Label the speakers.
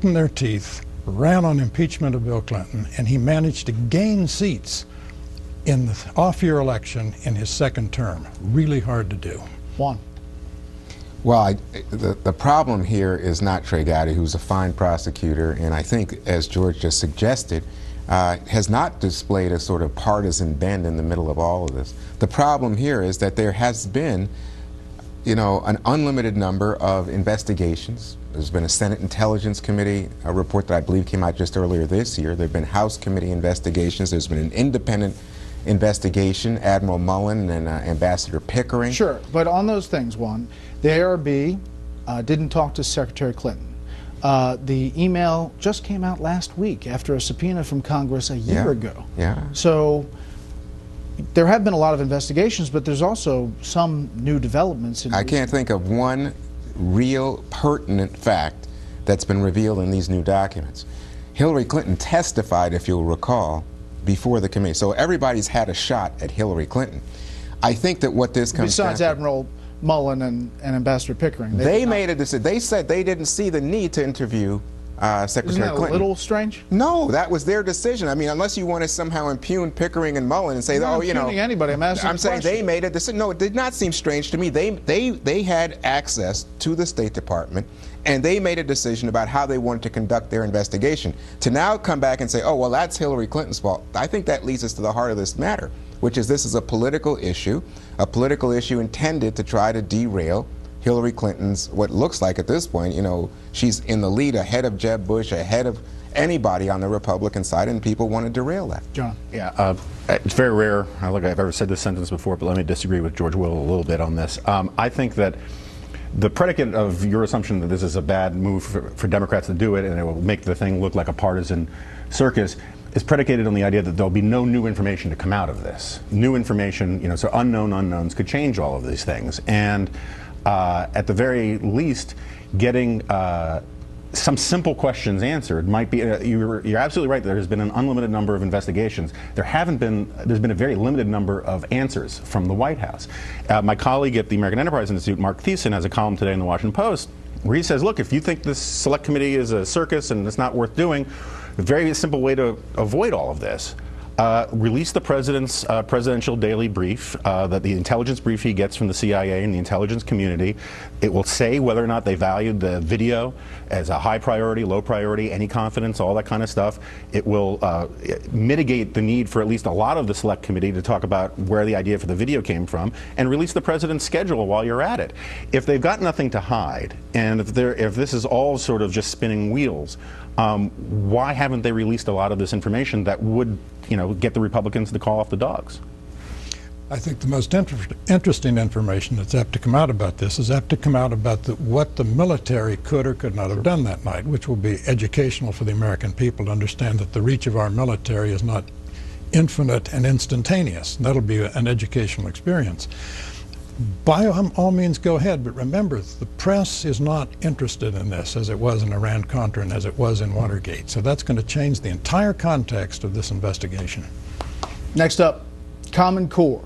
Speaker 1: in their teeth, ran on impeachment of Bill Clinton, and he managed to gain seats in the off-year election in his second term. Really hard to do.
Speaker 2: Juan.
Speaker 3: Well, the problem here is not Trey Gowdy, who's a fine prosecutor, and I think, as George just suggested, has not displayed a sort of partisan bend in the middle of all of this. The problem here is that there has been, you know, an unlimited number of investigations. There's been a Senate Intelligence Committee report that I believe came out just earlier this year. There have been House Committee investigations. There's been an independent investigation, Admiral Mullen and Ambassador Pickering.
Speaker 2: Sure, but on those things, Juan, the ARB didn't talk to Secretary Clinton. The email just came out last week after a subpoena from Congress a year ago.
Speaker 3: Yeah.
Speaker 2: So there have been a lot of investigations, but there's also some new developments.
Speaker 3: I can't think of one real pertinent fact that's been revealed in these new documents. Hillary Clinton testified, if you'll recall, before the committee. So everybody's had a shot at Hillary Clinton. I think that what this comes
Speaker 2: besides
Speaker 3: down
Speaker 2: Admiral Mullen and Ambassador Pickering.
Speaker 3: They made a decision. They said they didn't see the need to interview Secretary
Speaker 2: Isn't that
Speaker 3: Clinton.
Speaker 2: a little strange?
Speaker 3: No, that was their decision. I mean, unless you want to somehow impugn Pickering and Mullen and say,
Speaker 2: I'm
Speaker 3: oh, you know,
Speaker 2: anybody. I'm
Speaker 3: saying they made a decision. No, it did not seem strange to me. They had access to the State Department, and they made a decision about how they wanted to conduct their investigation. To now come back and say, oh, well, that's Hillary Clinton's fault, I think that leads us to the heart of this matter, which is this is a political issue intended to try to derail Hillary Clinton's, what looks like at this point, you know, she's in the lead ahead of Jeb Bush, ahead of anybody on the Republican side, and people want to derail that.
Speaker 2: John.
Speaker 4: Yeah, it's very rare. I don't think I've ever said this sentence before, but let me disagree with George Will a little bit on this. I think that the predicate of your assumption that this is a bad move for Democrats to do it and it will make the thing look like a partisan circus is predicated on the idea that there'll be no new information to come out of this. New information, you know, so unknown unknowns could change all of these things. And at the very least, getting some simple questions answered might be, you're absolutely right, there has been an unlimited number of investigations. There's been a very limited number of answers from the White House. My colleague at the American Enterprise Institute, Mark Thiessen, has a column today in the Washington Post where he says, look, if you think this select committee is a circus and it's not worth doing, a very simple way to avoid all of this, release the president's presidential daily brief, that the intelligence brief he gets from the CIA and the intelligence community. It will say whether or not they valued the video as a high priority, low priority, any confidence, all that kind of stuff. It will mitigate the need for at least a lot of the select committee to talk about where the idea for the video came from, and release the president's schedule while you're at it. If they've got nothing to hide, and if this is all sort of just spinning wheels, why haven't they released a lot of this information that would, you know, get the Republicans to call off the dogs?
Speaker 1: I think the most interesting information that's apt to come out about this is apt to come out about what the military could or could not have done that night, which will be educational for the American people to understand that the reach of our military is not infinite and instantaneous. That'll be an educational experience. By all means, go ahead, but remember, the press is not interested in this as it was in Iran-Contra and as it was in Watergate. So that's going to change the entire context of this investigation.
Speaker 2: Next up, Common Core.